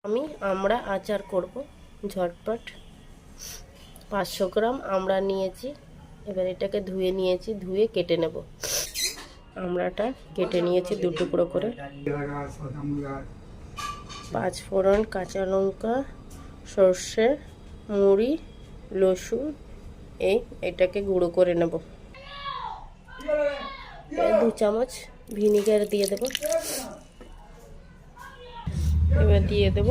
আমি আমড়া আচার করব ঝটপট। 500 গ্রাম আমড়া নিয়েছি। এবার এটাকে ধুয়ে নিয়েছি, ধুয়ে কেটে নেব। আমড়াটা কেটে নিয়েছি 2 টুকরো করে। 5 ফোড়ন, কাঁচা লঙ্কা, সর্ষে, মুড়ি, রসুন এটাকে গুঁড়ো করে নেব। 2 চামচ ভিনিগার দিয়ে দেব। এবার দিয়ে দেব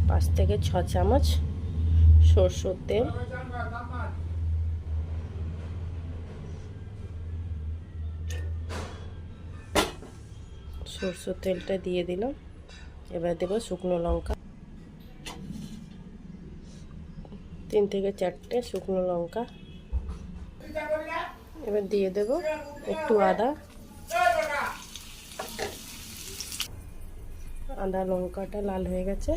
5 থেকে 6 চামচ সরষের তেল। সরষের তেলটা দিয়ে দিলাম। এবার দেব শুকনো লঙ্কা, 3 থেকে 4টে শুকনো লঙ্কা। এবার দিয়ে দেব একটু আদা। লঙ্কাটা লাল হয়ে গেছে।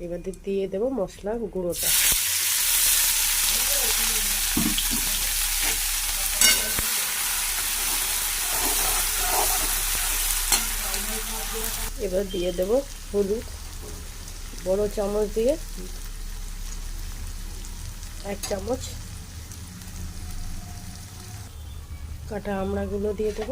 এবার দিয়ে দেব মশলার গুঁড়োটা। এবার দিয়ে দেব হলুদ, বড় চামচ দিয়ে 1 চামচ। কাটা আমড়াগুলো দিয়ে দেব।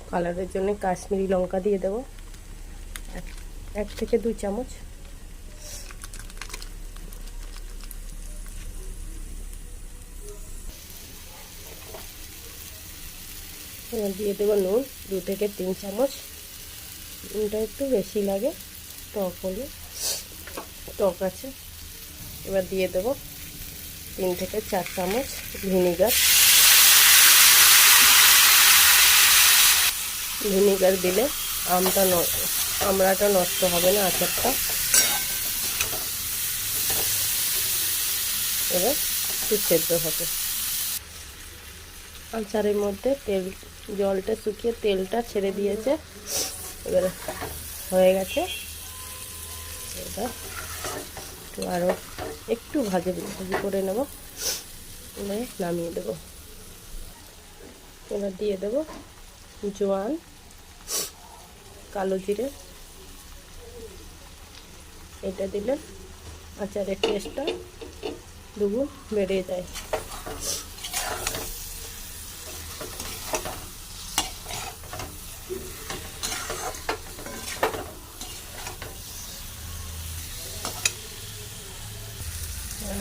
কালারের জন্য কাশ্মীরি লঙ্কা দিয়ে দেব 1 থেকে 2 চামচ। এবার দিয়ে দেবো নুন 2 থেকে 3 চামচ। নুনটা একটু বেশি লাগে, টক হলে টক আছে। এবার দিয়ে দেবো 3 থেকে 4 চামচ ভিনিগার। ভিনিগার দিলে আমড়াটা নষ্ট হবে না, আচারটা। এবার একটু সেদ্ধ হবে। আচারের মধ্যে জলটা শুকিয়ে তেলটা ছেড়ে দিয়েছে। এবার হয়ে গেছে। এবার আরও একটু ভাজি করে নেব। এবার নামিয়ে দেব। এবার দিয়ে দেব জোয়ান, কালো জিরে। এটা দিলে আচারের টেস্টটা দুগুণ বেড়ে যায়।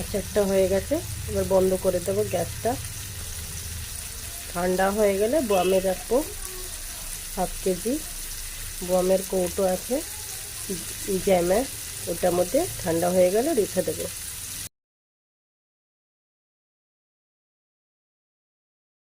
আচারটা হয়ে গেছে। এবার বন্ধ করে দেবো গ্যাসটা। ঠান্ডা হয়ে গেলে বয়ামে রাখবো। 1/2 কেজি বয়ামের কৌটো আছে জ্যামের, ওটার মধ্যে ঠান্ডা হয়ে গেলে রেখে দেবো।